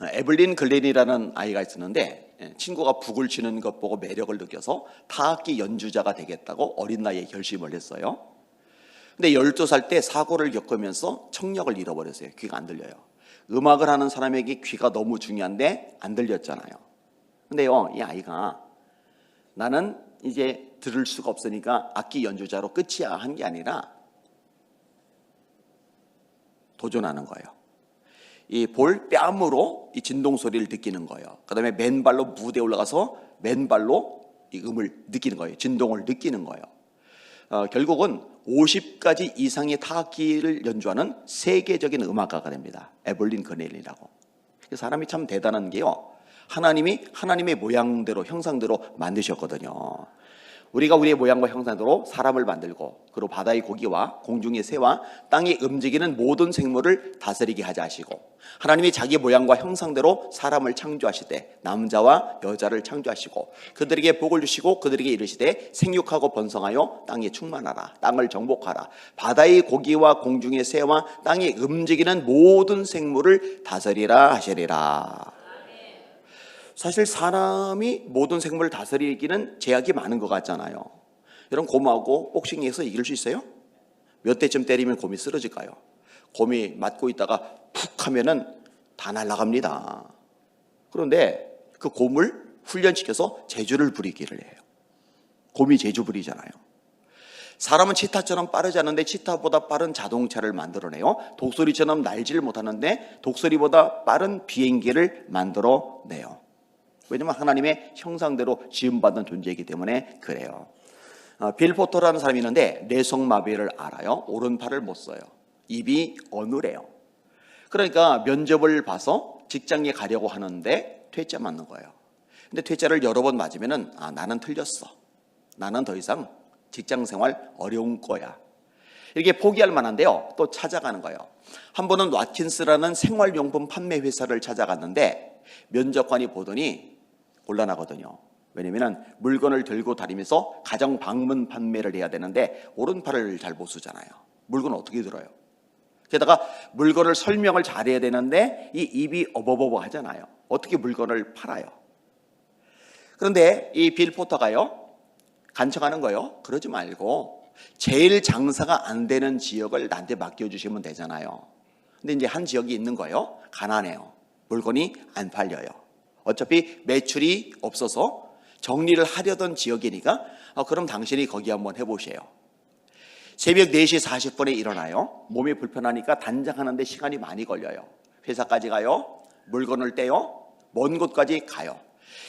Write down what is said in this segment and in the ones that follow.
에블린 글렌이라는 아이가 있었는데 친구가 북을 치는 것 보고 매력을 느껴서 타악기 연주자가 되겠다고 어린 나이에 결심을 했어요. 근데 12살 때 사고를 겪으면서 청력을 잃어버렸어요. 귀가 안 들려요. 음악을 하는 사람에게 귀가 너무 중요한데 안 들렸잖아요. 근데요, 이 아이가 나는 이제 들을 수가 없으니까 악기 연주자로 끝이야 한 게 아니라 도전하는 거예요. 이 볼 뺨으로 이 진동 소리를 느끼는 거예요. 그 다음에 맨발로 무대에 올라가서 맨발로 이 음을 느끼는 거예요. 진동을 느끼는 거예요. 결국은 50가지 이상의 타악기를 연주하는 세계적인 음악가가 됩니다. 에블린 글렌이라고. 사람이 참 대단한 게요, 하나님이 하나님의 모양대로 형상대로 만드셨거든요. 우리가 우리의 모양과 형상대로 사람을 만들고, 그리고 바다의 고기와 공중의 새와 땅에 움직이는 모든 생물을 다스리게 하자 하시고, 하나님이 자기 모양과 형상대로 사람을 창조하실 때 남자와 여자를 창조하시고 그들에게 복을 주시고 그들에게 이르시되 생육하고 번성하여 땅에 충만하라, 땅을 정복하라, 바다의 고기와 공중의 새와 땅에 움직이는 모든 생물을 다스리라 하시리라. 사실 사람이 모든 생물을 다스리기는 제약이 많은 것 같잖아요. 여러분, 곰하고 복싱에서 이길 수 있어요? 몇 대쯤 때리면 곰이 쓰러질까요? 곰이 맞고 있다가 푹 하면은 다 날아갑니다. 그런데 그 곰을 훈련시켜서 제주를 부리기를 해요. 곰이 제주 부리잖아요. 사람은 치타처럼 빠르지 않은데 치타보다 빠른 자동차를 만들어내요. 독수리처럼 날지를 못하는데 독수리보다 빠른 비행기를 만들어내요. 왜냐하면 하나님의 형상대로 지음받은 존재이기 때문에 그래요. 빌 포터라는 사람이 있는데 뇌성마비를 알아요. 오른팔을 못 써요. 입이 어눌해요. 그러니까 면접을 봐서 직장에 가려고 하는데 퇴짜 맞는 거예요. 근데 퇴짜를 여러 번 맞으면은 나는 틀렸어, 나는 더 이상 직장생활 어려운 거야, 이렇게 포기할 만한데요, 또 찾아가는 거예요. 한 번은 왓킨스라는 생활용품 판매 회사를 찾아갔는데 면접관이 보더니 곤란하거든요. 왜냐하면 물건을 들고 다니면서 가정 방문 판매를 해야 되는데 오른팔을 잘 못 쓰잖아요. 물건 어떻게 들어요? 게다가 물건을 설명을 잘해야 되는데 이 입이 어버버버 하잖아요. 어떻게 물건을 팔아요? 그런데 이 빌 포터가요, 간청하는 거예요. 그러지 말고 제일 장사가 안 되는 지역을 나한테 맡겨주시면 되잖아요. 근데 이제 한 지역이 있는 거예요. 가난해요. 물건이 안 팔려요. 어차피 매출이 없어서 정리를 하려던 지역이니까 그럼 당신이 거기 한번 해보세요. 새벽 4시 40분에 일어나요. 몸이 불편하니까 단장하는데 시간이 많이 걸려요. 회사까지 가요. 물건을 떼요. 먼 곳까지 가요.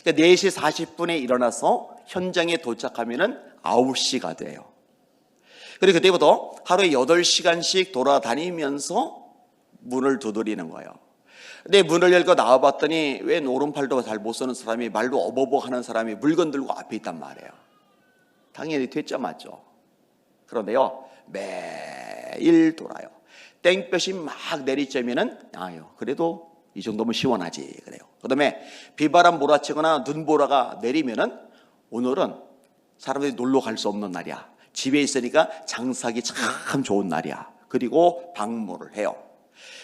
그러니까 4시 40분에 일어나서 현장에 도착하면은 9시가 돼요. 그리고 그때부터 하루에 8시간씩 돌아다니면서 문을 두드리는 거예요. 근데 문을 열고 나와봤더니 웬 오른팔도 잘 못 쓰는 사람이, 말도 어버버 하는 사람이 물건 들고 앞에 있단 말이에요. 당연히 퇴짜 맞죠. 그런데요, 매일 돌아요. 땡볕이 막 내리쬐면은 그래도 이 정도면 시원하지 그래요. 그 다음에 비바람 몰아치거나 눈보라가 내리면은 오늘은 사람들이 놀러 갈 수 없는 날이야, 집에 있으니까 장사하기 참 좋은 날이야. 그리고 방문을 해요.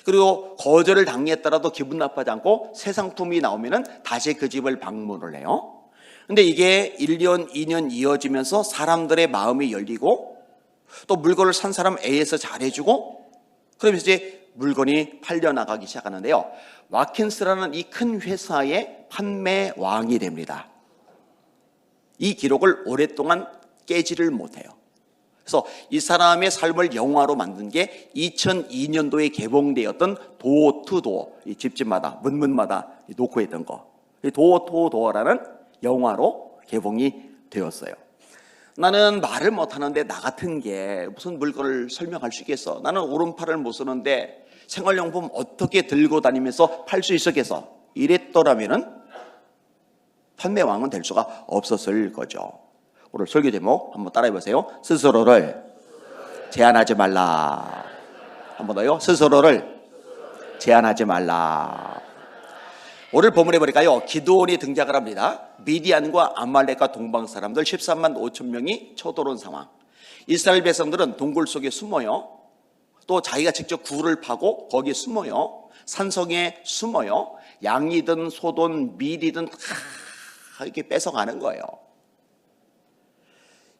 그리고 거절을 당했더라도 기분 나빠하지 않고 새 상품이 나오면은 다시 그 집을 방문을 해요. 근데 이게 1년, 2년 이어지면서 사람들의 마음이 열리고 또 물건을 산 사람 A에서 잘해주고 그러면서 이제 물건이 팔려나가기 시작하는데요, 왓킨스라는 이 큰 회사의 판매 왕이 됩니다. 이 기록을 오랫동안 깨지를 못해요. 그래서 이 사람의 삶을 영화로 만든 게 2002년도에 개봉되었던 도어 투 도어, 이 집집마다 문문마다 놓고 있던 거, 도어 투 도어라는 영화로 개봉이 되었어요. 나는 말을 못하는데 나 같은 게 무슨 물건을 설명할 수 있겠어? 나는 오른팔을 못 쓰는데 생활용품 어떻게 들고 다니면서 팔 수 있었겠어? 이랬더라면은 판매왕은 될 수가 없었을 거죠. 오늘 설교 제목 한번 따라해 보세요. 스스로를 제한하지 말라. 한번 더요. 스스로를 제한하지 말라. 오늘 본문에 보니까요, 기드온이 등장을 합니다. 미디안과 아말렉과 동방 사람들 13만 5천 명이 쳐들어온 상황. 이스라엘 백성들은 동굴 속에 숨어요. 또 자기가 직접 굴을 파고 거기에 숨어요. 산성에 숨어요. 양이든 소든 밀이든 다 이렇게 뺏어가는 거예요.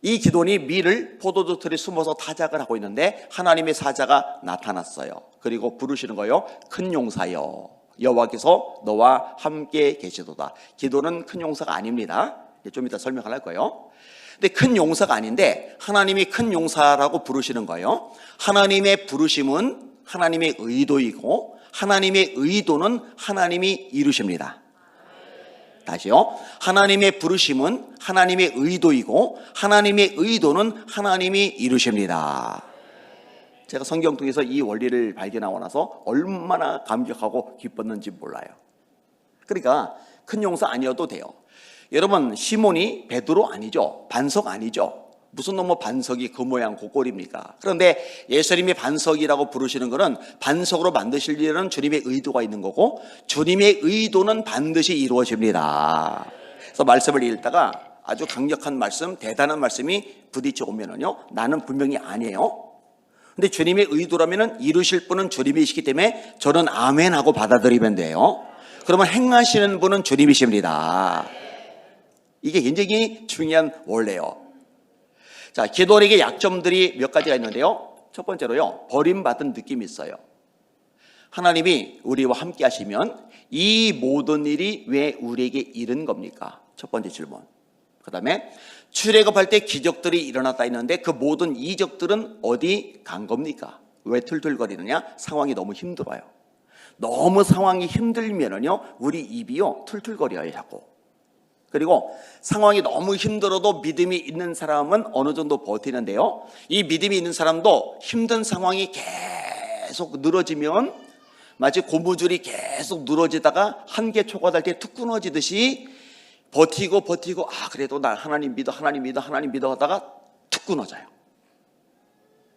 이 기돈이 밀을 포도주 틀에 숨어서 타작을 하고 있는데 하나님의 사자가 나타났어요. 그리고 부르시는 거예요. 큰 용사여, 여호와께서 너와 함께 계시도다. 기돈은 큰 용사가 아닙니다. 좀 이따 설명할 거예요. 근데 큰 용사가 아닌데 하나님이 큰 용사라고 부르시는 거예요. 하나님의 부르심은 하나님의 의도이고 하나님의 의도는 하나님이 이루십니다. 다시요. 하나님의 부르심은 하나님의 의도이고 하나님의 의도는 하나님이 이루십니다. 제가 성경 통해서 이 원리를 발견하고 나서 얼마나 감격하고 기뻤는지 몰라요. 그러니까 큰 용사 아니어도 돼요. 여러분, 시몬이 베드로 아니죠. 반석 아니죠. 무슨 놈의 반석이 그 모양 그 꼴입니까? 그런데 예수님이 반석이라고 부르시는 것은 반석으로 만드시려는 주님의 의도가 있는 거고 주님의 의도는 반드시 이루어집니다. 그래서 말씀을 읽다가 아주 강력한 말씀, 대단한 말씀이 부딪혀 오면은요, 나는 분명히 아니에요. 근데 주님의 의도라면은 이루실 분은 주님이시기 때문에 저는 아멘 하고 받아들이면 돼요. 그러면 행하시는 분은 주님이십니다. 이게 굉장히 중요한 원리예요. 자, 기돈에게 약점들이 몇 가지가 있는데요. 첫 번째로요, 버림받은 느낌이 있어요. 하나님이 우리와 함께 하시면 이 모든 일이 왜 우리에게 이른 겁니까? 첫 번째 질문. 그 다음에 출애굽할 때 기적들이 일어났다 했는데 그 모든 이적들은 어디 간 겁니까? 왜 툴툴거리느냐? 상황이 너무 힘들어요. 너무 상황이 힘들면은요, 우리 입이요 툴툴거려요 자꾸. 그리고 상황이 너무 힘들어도 믿음이 있는 사람은 어느 정도 버티는데요, 이 믿음이 있는 사람도 힘든 상황이 계속 늘어지면 마치 고무줄이 계속 늘어지다가 한계 초과될 때 툭 끊어지듯이 버티고 그래도 나 하나님 믿어 하다가 툭 끊어져요.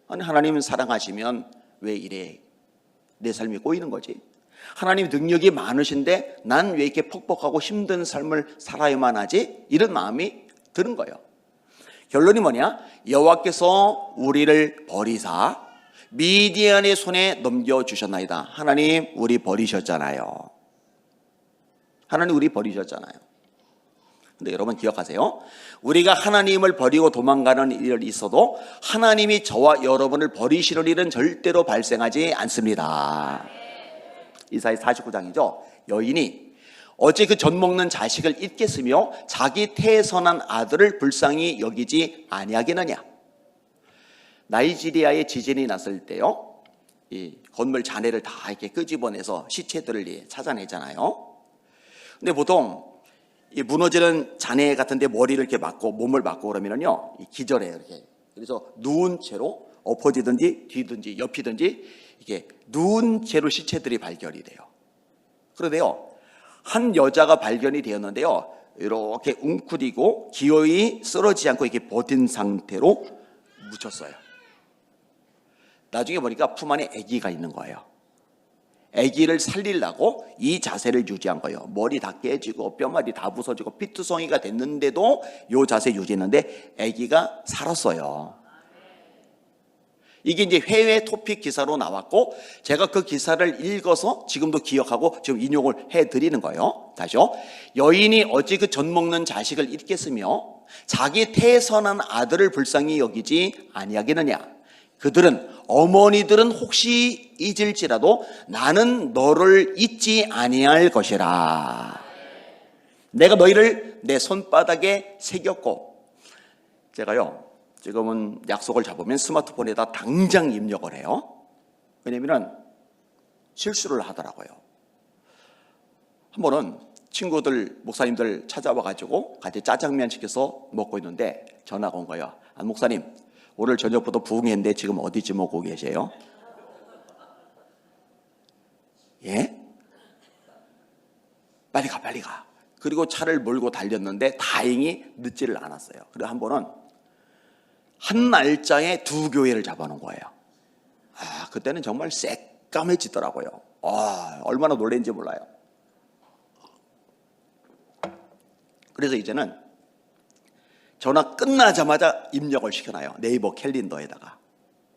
아니, 하나님은 사랑하시면 왜 이래 내 삶이 꼬이는 거지? 하나님 능력이 많으신데 난 왜 이렇게 퍽퍽하고 힘든 삶을 살아야만 하지? 이런 마음이 드는 거예요. 결론이 뭐냐? 여호와께서 우리를 버리사 미디안의 손에 넘겨주셨나이다. 하나님 우리 버리셨잖아요. 하나님 우리 버리셨잖아요. 근데 여러분 기억하세요. 우리가 하나님을 버리고 도망가는 일이 있어도 하나님이 저와 여러분을 버리시는 일은 절대로 발생하지 않습니다. 이사야 49장이죠. 여인이 어찌 그 젖 먹는 자식을 잊겠으며 자기 태선한 아들을 불쌍히 여기지 아니하겠느냐. 나이지리아에 지진이 났을 때요, 이 건물 잔해를 다 이렇게 끄집어내서 시체들을 찾아내잖아요. 근데 보통 이 무너지는 잔해 같은데 머리를 이렇게 맞고 몸을 맞고 그러면요, 기절해요 이렇게. 그래서 누운 채로 엎어지든지 뒤든지 옆이든지 이게 누운 채로 시체들이 발견이 돼요. 그런데요, 한 여자가 발견이 되었는데요, 이렇게 웅크리고 기어이 쓰러지지 않고 이렇게 버틴 상태로 묻혔어요. 나중에 보니까 품 안에 아기가 있는 거예요. 아기를 살리려고 이 자세를 유지한 거예요. 머리 다 깨지고 뼈마디 다 부서지고 피투성이가 됐는데도 이 자세 유지했는데 아기가 살았어요. 이게 이제 해외 토픽 기사로 나왔고 제가 그 기사를 읽어서 지금도 기억하고 지금 인용을 해드리는 거예요. 다시요. 여인이 어찌 그 젖 먹는 자식을 잊겠으며 자기 태선한 아들을 불쌍히 여기지 아니하겠느냐. 그들은 어머니들은 혹시 잊을지라도 나는 너를 잊지 아니할 것이라. 내가 너희를 내 손바닥에 새겼고. 제가요 지금은 약속을 잡으면 스마트폰에다 당장 입력을 해요. 왜냐면 실수를 하더라고요. 한 번은 친구들 목사님들 찾아와 가지고 같이 짜장면 시켜서 먹고 있는데 전화가 온 거예요. 아, 목사님 오늘 저녁부터 부흥회인데 지금 어디쯤 오고 계세요? 예? 빨리 가. 그리고 차를 몰고 달렸는데 다행히 늦지를 않았어요. 그리고 한 번은 한 날짜에 두 교회를 잡아놓은 거예요. 아, 그때는 정말 새까매지더라고요. 얼마나 놀랬는지 몰라요. 그래서 이제는 전화 끝나자마자 입력을 시켜놔요. 네이버 캘린더에다가.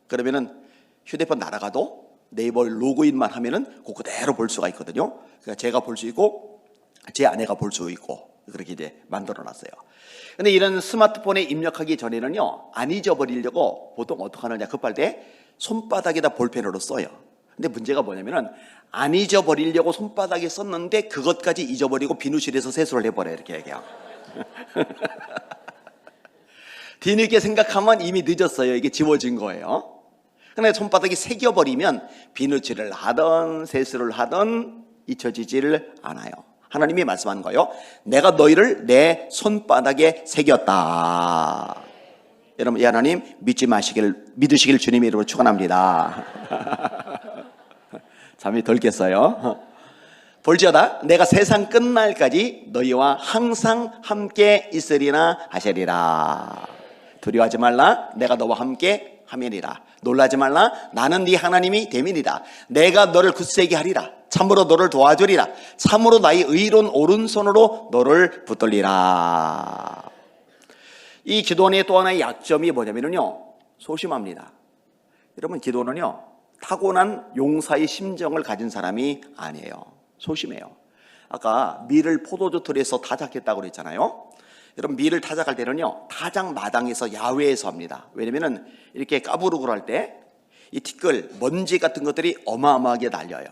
그러면은 휴대폰 날아가도 네이버 로그인만 하면은 그대로 볼 수가 있거든요. 그러니까 제가 볼 수 있고 제 아내가 볼 수 있고 그렇게 이제 만들어놨어요. 근데 이런 스마트폰에 입력하기 전에는요, 안 잊어버리려고 보통 어떻게 하느냐, 급할 때 손바닥에다 볼펜으로 써요. 근데 문제가 뭐냐면은 안 잊어버리려고 손바닥에 썼는데 그것까지 잊어버리고 비누실에서 세수를 해버려요. 이렇게 얘기해요. 뒤늦게 생각하면 이미 늦었어요. 이게 지워진 거예요. 근데 손바닥이 새겨버리면 비누칠을 하든 세수를 하든 잊혀지지를 않아요. 하나님이 말씀하는 거예요. 내가 너희를 내 손바닥에 새겼다. 여러분, 이 하나님 믿으시길 주님의 이름으로 축원합니다. 잠이 덜 깼어요. 볼지어다 내가 세상 끝날까지 너희와 항상 함께 있으리라 하시리라. 두려워하지 말라. 내가 너와 함께 함이니라. 놀라지 말라. 나는 네 하나님이 됨이니라. 내가 너를 굳세게 하리라. 참으로 너를 도와주리라. 참으로 나의 의로운 오른손으로 너를 붙들리라. 이 기도원의 또 하나의 약점이 뭐냐면요, 소심합니다. 여러분, 기도원은요, 타고난 용사의 심정을 가진 사람이 아니에요. 소심해요. 아까 밀을 포도주 틀에서 타작했다고 그랬잖아요. 여러분, 밀을 타작할 때는요, 타작 마당에서 야외에서 합니다. 왜냐면은 이렇게 까부르고 할 때 이 티끌, 먼지 같은 것들이 어마어마하게 날려요.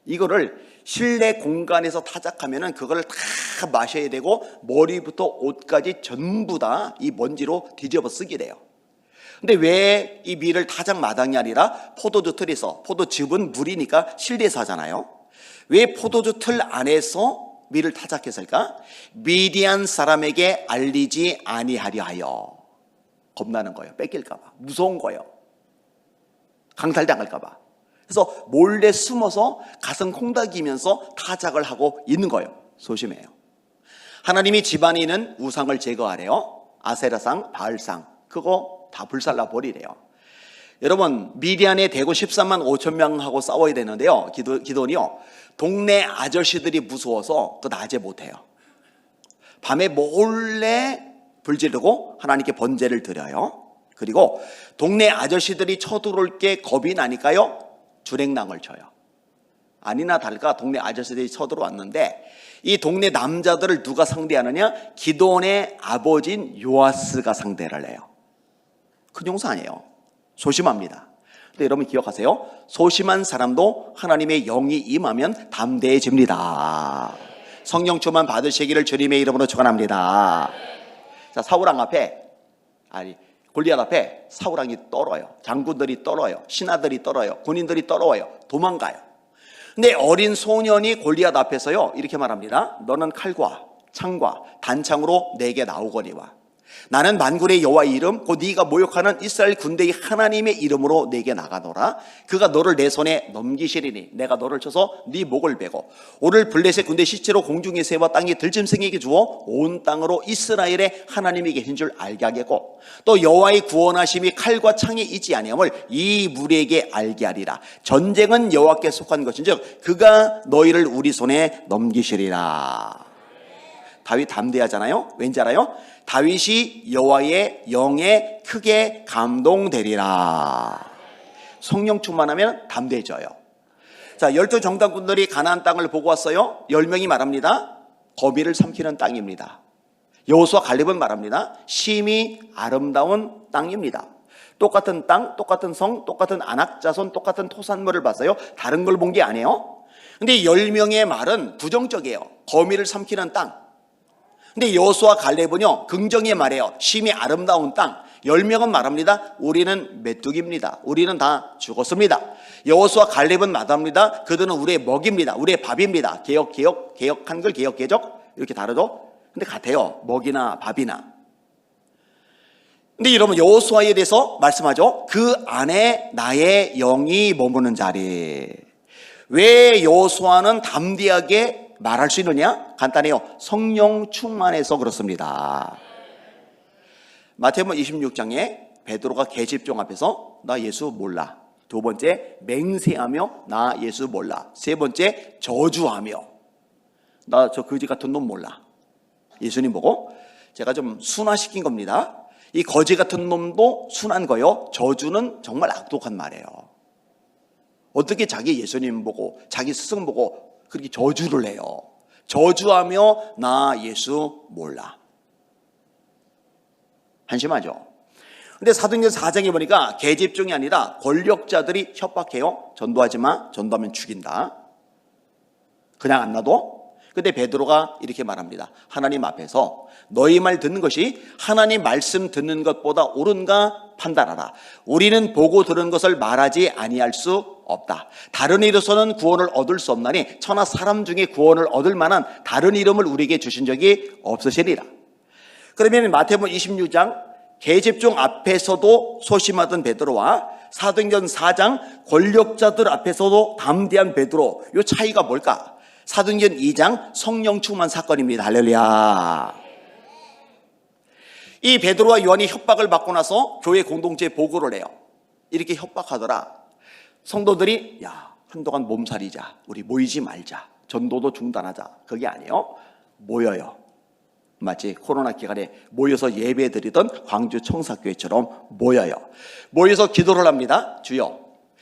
이거를 실내 공간에서 타작하면은 그걸 다 마셔야 되고 머리부터 옷까지 전부 다 이 먼지로 뒤집어 쓰게 돼요. 근데 왜 이 밀을 타작 마당이 아니라 포도주 틀에서, 포도즙은 물이니까 실내에서 하잖아요. 왜 포도주 틀 안에서 밀을 타작했을까? 미디안 사람에게 알리지 아니하려 하여. 겁나는 거예요. 뺏길까 봐. 무서운 거예요. 강탈당할까 봐. 그래서 몰래 숨어서 가슴 콩닥이면서 타작을 하고 있는 거예요. 소심해요. 하나님이 집안에 있는 우상을 제거하래요. 아세라상, 바알상, 그거 다 불살라 버리래요. 여러분, 미디안에 대구 13만 5천 명하고 싸워야 되는데요, 기도원이요, 동네 아저씨들이 무서워서 그 낮에 못해요. 밤에 몰래 불 지르고 하나님께 번제를 드려요. 그리고 동네 아저씨들이 쳐들어올 게 겁이 나니까요, 주랭랑을 쳐요. 아니나 다를까 동네 아저씨들이 쳐들어왔는데 이 동네 남자들을 누가 상대하느냐? 기도원의 아버지인 요아스가 상대를 해요. 큰 용사 아니에요. 소심합니다. 근데 여러분 기억하세요. 소심한 사람도 하나님의 영이 임하면 담대해집니다. 성령 충만 받으시기를 주님의 이름으로 축원합니다. 자, 사울왕 앞에, 골리앗 앞에 사울왕이 떨어요. 장군들이 떨어요. 신하들이 떨어요. 군인들이 떨어와요. 도망가요. 근데 어린 소년이 골리앗 앞에서요, 이렇게 말합니다. 너는 칼과 창과 단창으로 내게 나오거니와 나는 만군의 여호와의 이름 곧 네가 모욕하는 이스라엘 군대의 하나님의 이름으로 내게 나가노라. 그가 너를 내 손에 넘기시리니 내가 너를 쳐서 네 목을 베고 오늘 블레셋 군대 시체로 공중에 세워 땅에 들짐승에게 주어 온 땅으로 이스라엘의 하나님이 계신 줄 알게 하겠고 또 여호와의 구원하심이 칼과 창에 있지 아니함을 이 무리에게 알게 하리라. 전쟁은 여호와께 속한 것인즉 그가 너희를 우리 손에 넘기시리라. 다윗 담대하잖아요. 왠지 알아요? 다윗이 여호와의 영에 크게 감동되리라. 성령 충만하면 담대해져요. 자, 12 정탐꾼들이 가나안 땅을 보고 왔어요. 10명이 말합니다. 거미를 삼키는 땅입니다. 여호수아 갈렙은 말합니다. 심히 아름다운 땅입니다. 똑같은 땅, 똑같은 성, 똑같은 안악자손, 똑같은 토산물을 봤어요. 다른 걸 본 게 아니에요. 근데 10명의 말은 부정적이에요. 거미를 삼키는 땅. 근데 여호수아 갈렙은요, 긍정의 말이에요. 심히 아름다운 땅. 10명은 말합니다. 우리는 메뚜기입니다. 우리는 다 죽었습니다. 여호수아 갈렙은 말합니다. 그들은 우리의 먹입니다. 우리의 밥입니다. 개역 한글, 개역 개적 이렇게 다르죠? 근데 같아요. 먹이나 밥이나. 근데 여러분, 여호수아에 대해서 말씀하죠. 그 안에 나의 영이 머무는 자리. 왜 여호수아는 담대하게 말할 수 있느냐? 간단해요. 성령 충만해서 그렇습니다. 마태복음 26장에 베드로가 계집종 앞에서 나 예수 몰라. 두 번째, 맹세하며 나 예수 몰라. 세 번째, 저주하며 나 저 거지 같은 놈 몰라. 예수님 보고 제가 좀 순화시킨 겁니다. 이 거지 같은 놈도 순한 거요. 저주는 정말 악독한 말이에요. 어떻게 자기 예수님 보고 자기 스승 보고 그렇게 저주를 해요? 저주하며 나 예수 몰라. 한심하죠. 근데 사도행전 4장에 보니까 계집종이 아니라 권력자들이 협박해요. 전도하지 마. 전도하면 죽인다. 그냥 안 놔둬? 근데 베드로가 이렇게 말합니다. 하나님 앞에서 너희 말 듣는 것이 하나님 말씀 듣는 것보다 옳은가 판단하라. 우리는 보고 들은 것을 말하지 아니할 수 없다. 다른 이로서는 구원을 얻을 수 없나니 천하 사람 중에 구원을 얻을 만한 다른 이름을 우리에게 주신 적이 없으시리라. 그러면 마태복음 26장 계집종 앞에서도 소심하던 베드로와 사도행전 4장 권력자들 앞에서도 담대한 베드로, 이 차이가 뭘까? 사도행전 2장 성령 충만 사건입니다. 할렐루야. 이 베드로와 요한이 협박을 받고 나서 교회 공동체에 보고를 해요. 이렇게 협박하더라. 성도들이 야, 한동안 몸살이자, 우리 모이지 말자, 전도도 중단하자. 그게 아니에요. 모여요. 마치 코로나 기간에 모여서 예배 드리던 광주 청사교회처럼 모여요. 모여서 기도를 합니다. 주여,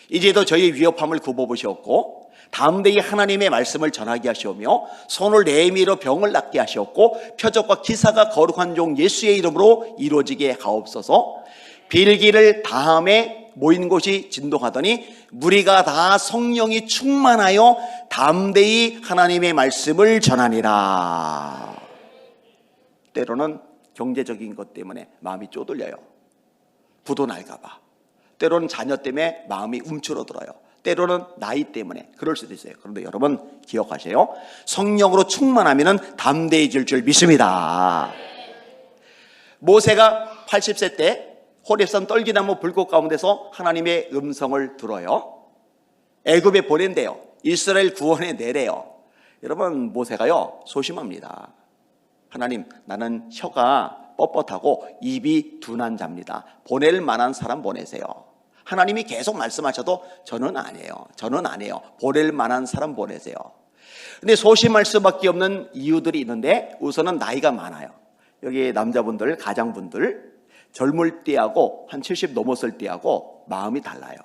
이제도 저희의 위협함을 굽어보시옵고 담대히 하나님의 말씀을 전하게 하시오며 손을 내밀어 병을 낫게 하시옵고 표적과 기사가 거룩한 종 예수의 이름으로 이루어지게 하옵소서. 빌기를 다음에 모인 곳이 진동하더니 무리가 다 성령이 충만하여 담대히 하나님의 말씀을 전하니라. 때로는 경제적인 것 때문에 마음이 쪼들려요. 부도 날까봐. 때로는 자녀 때문에 마음이 움츠러들어요. 때로는 나이 때문에 그럴 수도 있어요. 그런데 여러분 기억하세요. 성령으로 충만하면 담대해질 줄 믿습니다. 모세가 80세 때 호렙산 떨기나무 불꽃 가운데서 하나님의 음성을 들어요. 애굽에 보낸대요. 이스라엘 구원해 내래요. 여러분 모세가요 소심합니다. 하나님, 나는 혀가 뻣뻣하고 입이 둔한 자입니다. 보낼 만한 사람 보내세요. 하나님이 계속 말씀하셔도 저는 아니에요. 저는 안 해요. 보낼 만한 사람 보내세요. 근데 소심할 수밖에 없는 이유들이 있는데 우선은 나이가 많아요. 여기 남자분들, 가장분들 젊을 때하고 한 70 넘었을 때하고 마음이 달라요.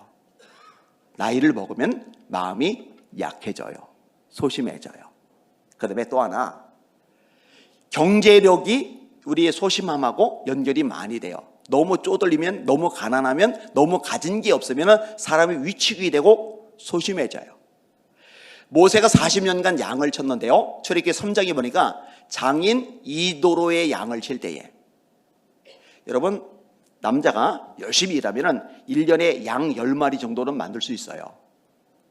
나이를 먹으면 마음이 약해져요. 소심해져요. 그 다음에 또 하나, 경제력이 우리의 소심함하고 연결이 많이 돼요. 너무 쪼들리면, 너무 가난하면, 너무 가진 게 없으면 사람이 위축이 되고 소심해져요. 모세가 40년간 양을 쳤는데요, 출애굽기 3장에 보니까 장인 이도로의 양을 칠 때에, 여러분 남자가 열심히 일하면 1년에 양 10마리 정도는 만들 수 있어요.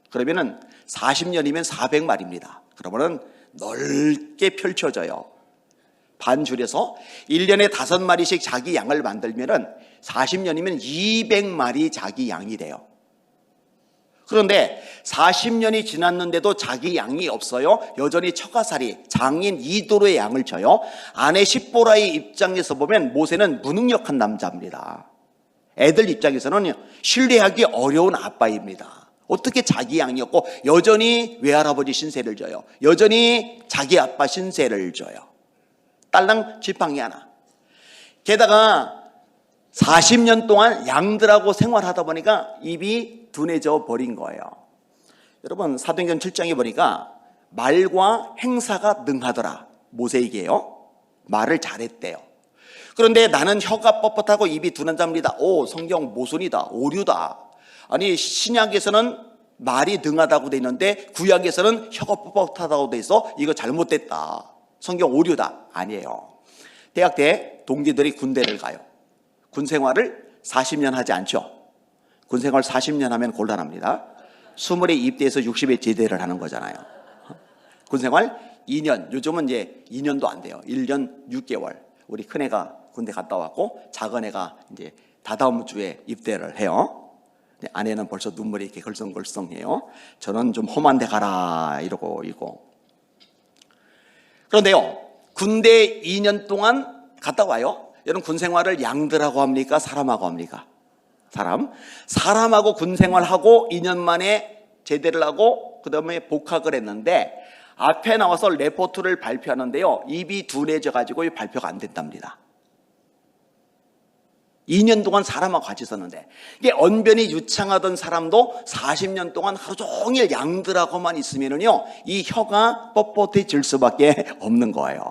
그러면 40년이면 400마리입니다. 그러면 넓게 펼쳐져요. 반줄에서 1년에 5마리씩 자기 양을 만들면 40년이면 200마리 자기 양이 돼요. 그런데 40년이 지났는데도 자기 양이 없어요. 여전히 처가살이 장인 이도로의 양을 쳐요. 아내 십보라의 입장에서 보면 모세는 무능력한 남자입니다. 애들 입장에서는 신뢰하기 어려운 아빠입니다. 어떻게 자기 양이 없고 여전히 외할아버지 신세를 져요. 여전히 자기 아빠 신세를 져요. 딸랑 지팡이 하나. 게다가 40년 동안 양들하고 생활하다 보니까 입이 둔해져 버린 거예요. 여러분 사도행전 7장에 보니까 말과 행사가 능하더라. 모세에게요. 말을 잘했대요. 그런데 나는 혀가 뻣뻣하고 입이 둔한 자입니다. 오, 성경 모순이다. 오류다. 아니 신약에서는 말이 능하다고 돼 있는데 구약에서는 혀가 뻣뻣하다고 돼 있어. 이거 잘못됐다. 성경 오류다. 아니에요. 대학 때 동기들이 군대를 가요. 군 생활을 40년 하지 않죠. 군 생활 40년 하면 곤란합니다. 20에 입대해서 60에 제대를 하는 거잖아요. 군 생활 2년, 요즘은 이제 2년도 안 돼요. 1년 6개월. 우리 큰애가 군대 갔다 왔고 작은애가 이제 다다음 주에 입대를 해요. 아내는 벌써 눈물이 이렇게 걸썽걸썽해요. 저는 좀 험한 데 가라 이러고 있고. 그런데요, 군대 2년 동안 갔다 와요. 여러분 군 생활을 양들하고 합니까? 사람하고 합니까? 사람하고 군 생활하고 2년 만에 제대를 하고 그 다음에 복학을 했는데 앞에 나와서 레포트를 발표하는데요, 입이 둔해져 가지고 발표가 안 된답니다. 2년 동안 사람하고 같이 있었는데, 이게 언변이 유창하던 사람도 40년 동안 하루 종일 양들하고만 있으면은요, 이 혀가 뻣뻣해질 수밖에 없는 거예요.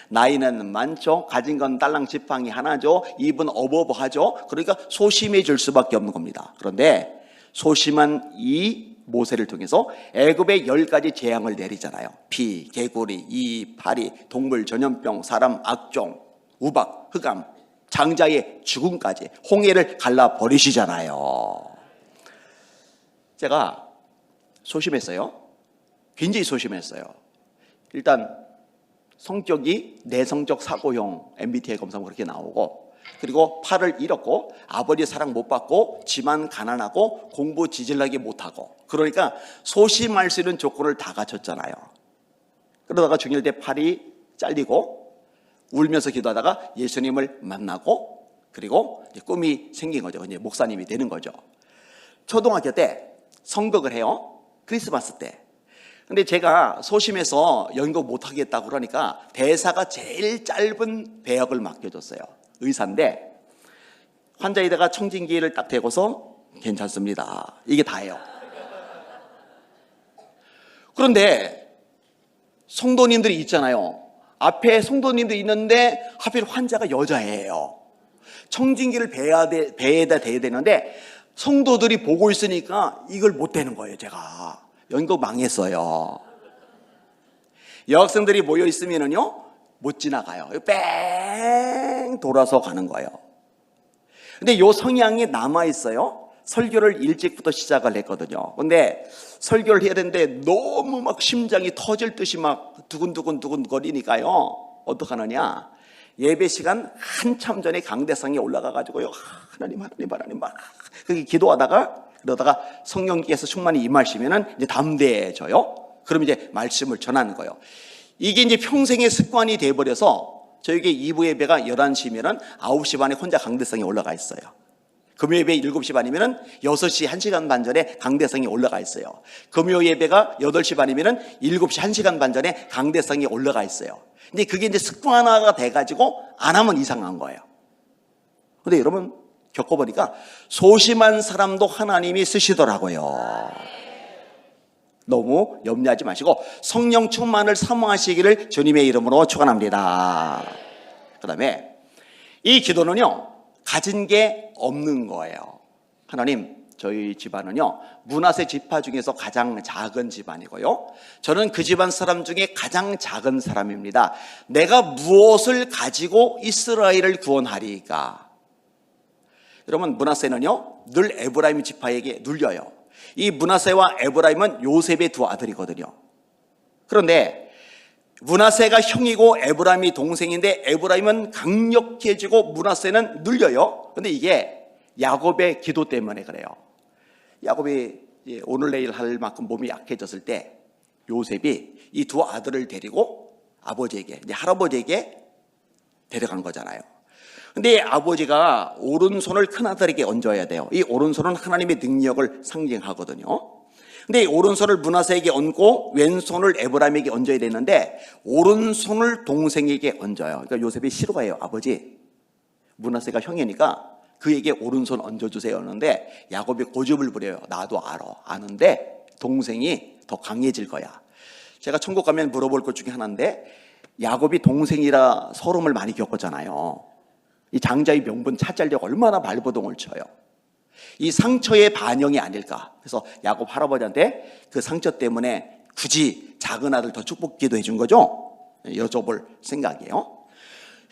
나이는 많죠. 가진 건 딸랑 지팡이 하나죠. 입은 어버버하죠. 그러니까 소심해질 수밖에 없는 겁니다. 그런데 소심한 이 모세를 통해서 애굽의 10가지 재앙을 내리잖아요. 피, 개구리, 이, 파리, 동물, 전염병, 사람, 악종, 우박, 흑암, 장자의 죽음까지 홍해를 갈라버리시잖아요. 제가 소심했어요. 굉장히 소심했어요. 일단 성격이 내성적 사고형 MBTI 검사는 그렇게 나오고, 그리고 팔을 잃었고 아버지의 사랑 못 받고 집안 가난하고 공부 지질나게 못하고, 그러니까 소심할 수 있는 조건을 다 갖췄잖아요. 그러다가 중일 때 팔이 잘리고 울면서 기도하다가 예수님을 만나고, 그리고 꿈이 생긴 거죠. 이제 목사님이 되는 거죠. 초등학교 때 선곡을 해요. 크리스마스 때. 근데 제가 소심해서 연극 못하겠다고 그러니까 대사가 제일 짧은 배역을 맡겨줬어요. 의사인데 환자에다가 청진기를 딱 대고서 괜찮습니다, 이게 다예요. 그런데 성도님들이 있잖아요. 앞에 성도님도 있는데 하필 환자가 여자예요. 청진기를 배에다 대야 되는데 성도들이 보고 있으니까 이걸 못 대는 거예요. 제가 연극 망했어요. 여학생들이 모여 있으면은요 못 지나가요. 뺑 돌아서 가는 거예요. 근데 요 성향이 남아 있어요. 설교를 일찍부터 시작을 했거든요. 근데 설교를 해야 되는데 너무 막 심장이 터질 듯이 막 두근두근 거리니까요, 어떡하느냐, 예배 시간 한참 전에 강대상에 올라가가지고요, 하나님 막 그렇게 기도하다가, 그러다가 성령께서 충만히 임하시면은 이제 담대해져요. 그럼 이제 말씀을 전하는 거예요. 이게 이제 평생의 습관이 돼버려서 저에게 2부 예배가 11시면은 9시 반에 혼자 강대상에 올라가 있어요. 금요 예배 7시 반이면은 6시 1시간 반 전에 강대상에 올라가 있어요. 금요 예배가 8시 반이면은 7시 1시간 반 전에 강대상에 올라가 있어요. 근데 그게 이제 습관화가 돼가지고 안 하면 이상한 거예요. 근데 여러분 겪어보니까 소심한 사람도 하나님이 쓰시더라고요. 너무 염려하지 마시고 성령 충만을 사모하시기를 주님의 이름으로 축원합니다. 그 다음에 이 기도는요, 가진 게 없는 거예요. 하나님, 저희 집안은요 므낫세 지파 중에서 가장 작은 집안이고요, 저는 그 집안 사람 중에 가장 작은 사람입니다. 내가 무엇을 가지고 이스라엘을 구원하리까? 여러분, 므낫세는요 늘 에브라임 지파에게 눌려요. 이 므낫세와 에브라임은 요셉의 두 아들이거든요. 그런데 므낫세가 형이고 에브라임이 동생인데 에브라임은 강력해지고 므낫세는 눌려요. 근데 이게 야곱의 기도 때문에 그래요. 야곱이 오늘 내일 할 만큼 몸이 약해졌을 때 요셉이 이 두 아들을 데리고 아버지에게, 이제 할아버지에게 데려간 거잖아요. 근데 아버지가 오른손을 큰아들에게 얹어야 돼요. 이 오른손은 하나님의 능력을 상징하거든요. 근데 이 오른손을 므낫세에게 얹고 왼손을 에브라임에게 얹어야 되는데 오른손을 동생에게 얹어요. 그러니까 요셉이 싫어해요. 아버지, 므낫세가 형이니까 그에게 오른손 얹어주세요 하는데 야곱이 고집을 부려요. 나도 아는데 동생이 더 강해질 거야. 제가 천국 가면 물어볼 것 중에 하나인데, 야곱이 동생이라 서름을 많이 겪었잖아요. 이 장자의 명분 찾으려고 얼마나 발버둥을 쳐요. 이 상처의 반영이 아닐까. 그래서 야곱 할아버지한테 그 상처 때문에 굳이 작은 아들 더 축복기도 해준 거죠. 여쭤볼 생각이에요.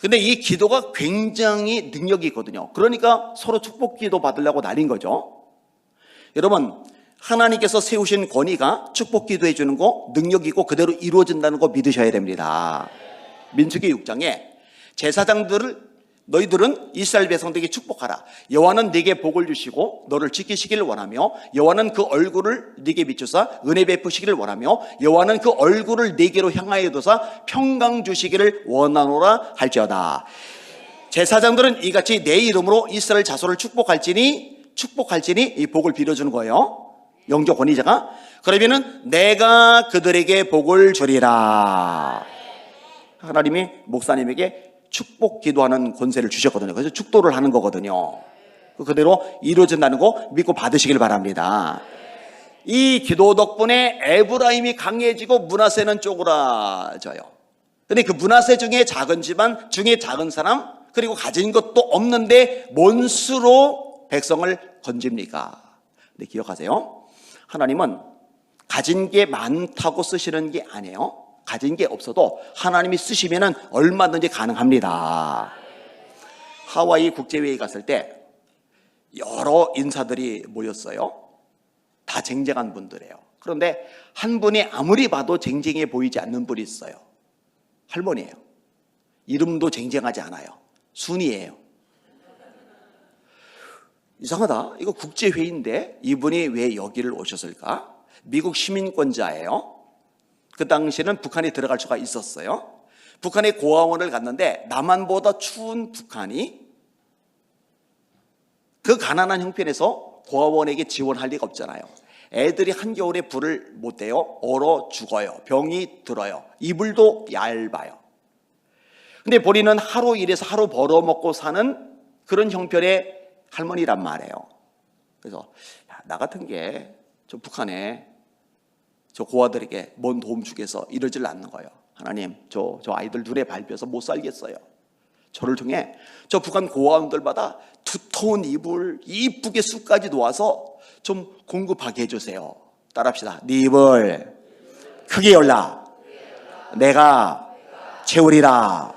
근데 이 기도가 굉장히 능력이 있거든요. 그러니까 서로 축복기도 받으려고 날린 거죠. 여러분, 하나님께서 세우신 권위가 축복기도 해주는 거, 능력이 있고 그대로 이루어진다는 거 믿으셔야 됩니다. 민수기 6장에 제사장들을, 너희들은 이스라엘 백성들에게 축복하라. 여호와는 네게 복을 주시고 너를 지키시기를 원하며 여호와는 그 얼굴을 네게 비추사 은혜 베푸시기를 원하며 여호와는 그 얼굴을 네게로 향하여 두사 평강 주시기를 원하노라 할지어다. 제사장들은 이같이 내 이름으로 이스라엘 자손을 축복할지니 이 복을 빌어주는 거예요. 영적 권위자가. 그러면은 내가 그들에게 복을 주리라. 하나님이 목사님에게 축복 기도하는 권세를 주셨거든요. 그래서 축도를 하는 거거든요. 그대로 이루어진다는 거 믿고 받으시길 바랍니다. 이 기도 덕분에 에브라임이 강해지고 므낫세는 쪼그라져요. 근데 그 므낫세 중에 작은 집안, 중에 작은 사람, 그리고 가진 것도 없는데 뭔 수로 백성을 건집니까? 근데 기억하세요. 하나님은 가진 게 많다고 쓰시는 게 아니에요. 가진 게 없어도 하나님이 쓰시면 얼마든지 가능합니다. 하와이 국제회의 갔을 때 여러 인사들이 모였어요. 다 쟁쟁한 분들이에요. 그런데 한 분이 아무리 봐도 쟁쟁해 보이지 않는 분이 있어요. 할머니예요. 이름도 쟁쟁하지 않아요. 순이에요. 이상하다. 이거 국제회의인데 이분이 왜 여기를 오셨을까? 미국 시민권자예요. 그 당시에는 북한이 들어갈 수가 있었어요. 북한의 고아원을 갔는데 남한보다 추운 북한이 그 가난한 형편에서 고아원에게 지원할 리가 없잖아요. 애들이 한겨울에 불을 못 대요. 얼어 죽어요. 병이 들어요. 이불도 얇아요. 근데 본인은 하루 일해서 하루 벌어먹고 사는 그런 형편의 할머니란 말이에요. 그래서 나 같은 게 저 북한에 저 고아들에게 뭔 도움 주겠어 이러질 않는 거예요. 하나님 저 아이들 눈에 밟혀서 못 살겠어요. 저를 통해 저 북한 고아원들마다 두터운 이불 이쁘게 쑥까지 놓아서 좀 공급하게 해주세요. 따라합시다. 네 입을 크게 열라 내가 채우리라.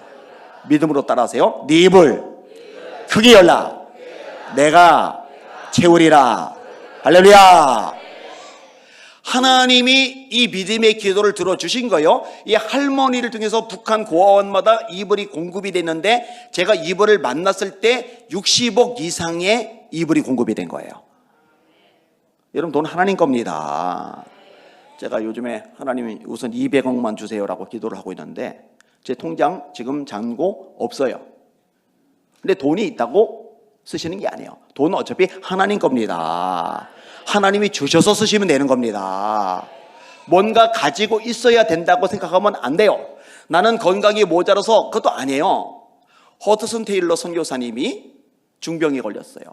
믿음으로 따라하세요. 네 입을 크게 열라 내가 채우리라. 할렐루야. 하나님이 이 믿음의 기도를 들어주신 거예요. 이 할머니를 통해서 북한 고아원마다 이불이 공급이 됐는데 제가 이불을 만났을 때 60억 이상의 이불이 공급이 된 거예요. 여러분 돈 하나님 겁니다. 제가 요즘에 하나님이 우선 200억만 주세요라고 기도를 하고 있는데 제 통장 지금 잔고 없어요. 근데 돈이 있다고 쓰시는 게 아니에요. 돈은 어차피 하나님 겁니다. 하나님이 주셔서 쓰시면 되는 겁니다. 뭔가 가지고 있어야 된다고 생각하면 안 돼요. 나는 건강이 모자라서 그것도 아니에요. 허드슨 테일러 선교사님이 중병에 걸렸어요.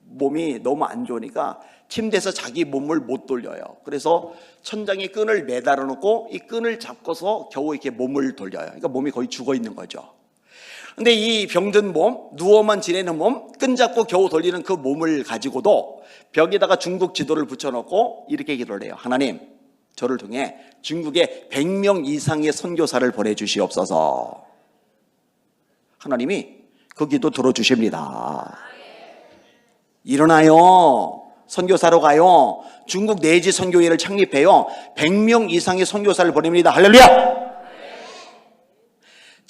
몸이 너무 안 좋으니까 침대에서 자기 몸을 못 돌려요. 그래서 천장에 끈을 매달아 놓고 이 끈을 잡고서 겨우 이렇게 몸을 돌려요. 그러니까 몸이 거의 죽어 있는 거죠. 근데 이 병든 몸, 누워만 지내는 몸, 끈 잡고 겨우 돌리는 그 몸을 가지고도 벽에다가 중국 지도를 붙여놓고 이렇게 기도를 해요. 하나님, 저를 통해 중국에 100명 이상의 선교사를 보내주시옵소서. 하나님이 그 기도 들어주십니다. 일어나요. 선교사로 가요. 중국 내지 선교회를 창립해요. 100명 이상의 선교사를 보냅니다. 할렐루야.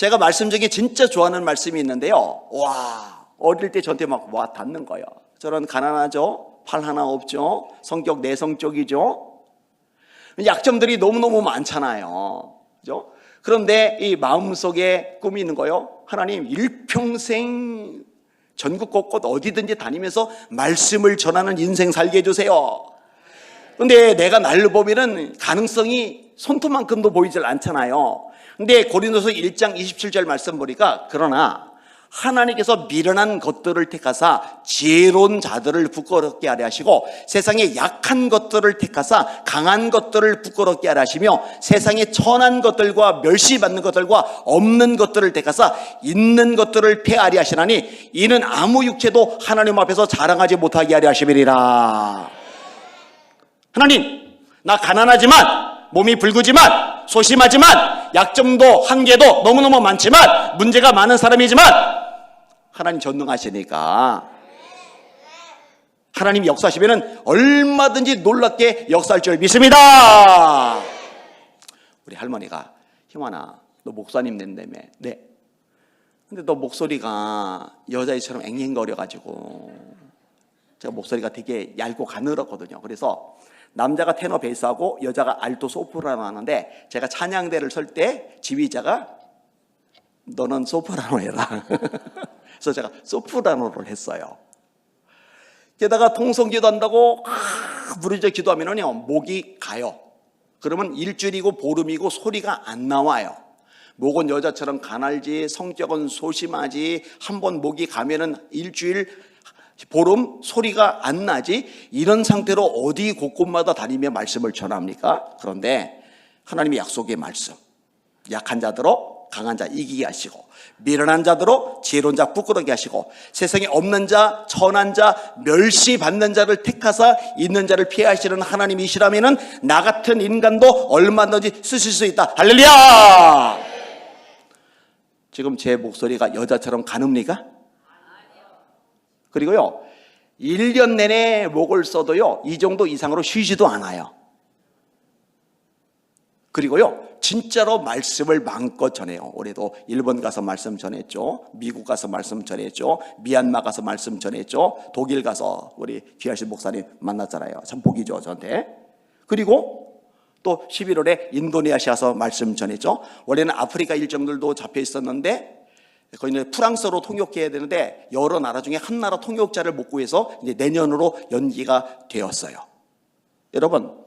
제가 말씀 중에 진짜 좋아하는 말씀이 있는데요. 와, 어릴 때 저한테 막 와 닿는 거예요. 저런 가난하죠. 팔 하나 없죠. 성격 내성적이죠. 약점들이 너무너무 많잖아요. 그죠? 그런데 이 마음속에 꿈이 있는 거예요. 하나님 일평생 전국 곳곳 어디든지 다니면서 말씀을 전하는 인생 살게 해주세요. 근데 내가 날로 보면은 가능성이 손톱만큼도 보이질 않잖아요. 근데 고린도서 1장 27절 말씀 보니까 그러나 하나님께서 미련한 것들을 택하사 지혜로운 자들을 부끄럽게 하려 하시고 세상에 약한 것들을 택하사 강한 것들을 부끄럽게 하려 하시며 세상에 천한 것들과 멸시받는 것들과 없는 것들을 택하사 있는 것들을 폐하려 하시나니 이는 아무 육체도 하나님 앞에서 자랑하지 못하게 하려 하심이리라. 하나님, 나 가난하지만 몸이 붉으지만 소심하지만 약점도 한계도 너무너무 많지만 문제가 많은 사람이지만 하나님 전능하시니까 하나님 역사하시면 얼마든지 놀랍게 역사할 줄 믿습니다. 우리 할머니가 희환아 너 목사님 된다며. 네. 근데 너 목소리가 여자애처럼 앵앵거려가지고 제가 목소리가 되게 얇고 가늘었거든요. 그래서 남자가 테너 베이스하고 여자가 알토 소프라노 하는데 제가 찬양대를 설 때 지휘자가 너는 소프라노 해라. 그래서 제가 소프라노를 했어요. 게다가 통성기도 한다고 부르짖어 기도하면요 목이 가요. 그러면 일주일이고 보름이고 소리가 안 나와요. 목은 여자처럼 가날지, 성격은 소심하지, 한번 목이 가면은 일주일, 보름 소리가 안 나지, 이런 상태로 어디 곳곳마다 다니며 말씀을 전합니까? 그런데 하나님의 약속의 말씀, 약한 자들로 강한 자 이기게 하시고, 미련한 자들로 지혜로운 자 부끄러게 하시고, 세상에 없는 자, 천한 자, 멸시받는 자를 택하사 있는 자를 피하시는 하나님이시라면은 나 같은 인간도 얼마든지 쓰실 수 있다. 할렐루야! 지금 제 목소리가 여자처럼 가늡니까? 그리고요, 1년 내내 목을 써도요, 이 정도 이상으로 쉬지도 않아요. 그리고요, 진짜로 말씀을 마음껏 전해요. 올해도 일본 가서 말씀 전했죠. 미국 가서 말씀 전했죠. 미얀마 가서 말씀 전했죠. 독일 가서 우리 귀하신 목사님 만났잖아요. 참 복이죠, 저한테. 그리고 또 11월에 인도네시아에서 말씀 전했죠. 원래는 아프리카 일정들도 잡혀 있었는데 거기는 프랑스어로 통역해야 되는데 여러 나라 중에 한 나라 통역자를 못 구해서 이제 내년으로 연기가 되었어요. 여러분,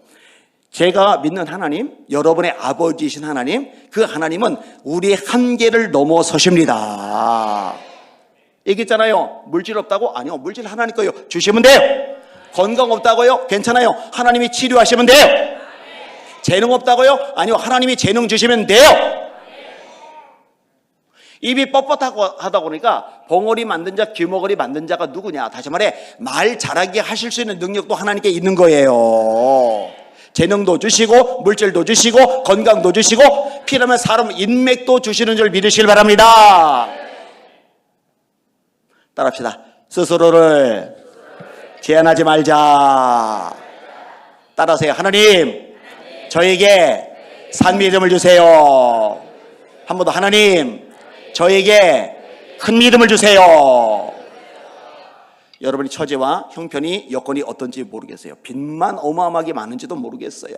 제가 믿는 하나님, 여러분의 아버지이신 하나님, 그 하나님은 우리의 한계를 넘어서십니다. 얘기했잖아요. 물질 없다고? 아니요, 물질 하나님 거요. 주시면 돼요. 건강 없다고요? 괜찮아요. 하나님이 치료하시면 돼요. 재능 없다고요? 아니요, 하나님이 재능 주시면 돼요. 입이 뻣뻣하고 하다 보니까 벙어리 만든 자, 귀머거리 만든 자가 누구냐? 다시 말해, 말 잘하게 하실 수 있는 능력도 하나님께 있는 거예요. 재능도 주시고 물질도 주시고 건강도 주시고 필요하면 사람 인맥도 주시는 줄 믿으시길 바랍니다. 따라합시다. 스스로를 제한하지 말자. 따라하세요. 하나님, 저에게 산 믿음을 주세요. 한 번 더. 하나님, 저에게 큰 믿음을 주세요. 여러분의 처제와 형편이 여건이 어떤지 모르겠어요. 빚만 어마어마하게 많은지도 모르겠어요.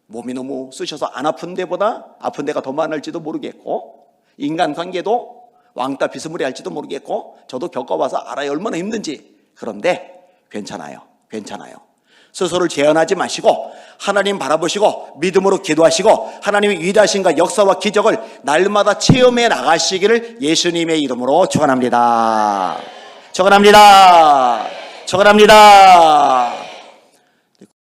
몸이 너무 쑤셔서 안 아픈 데보다 아픈 데가 더 많을지도 모르겠고, 인간관계도 왕따 비스무리할지도 모르겠고, 저도 겪어봐서 알아요, 얼마나 힘든지. 그런데 괜찮아요. 괜찮아요. 스스로를 제한하지 마시고 하나님 바라보시고 믿음으로 기도하시고 하나님의 위대하신가 역사와 기적을 날마다 체험해 나가시기를 예수님의 이름으로 축원합니다. 축원합니다. 축원합니다.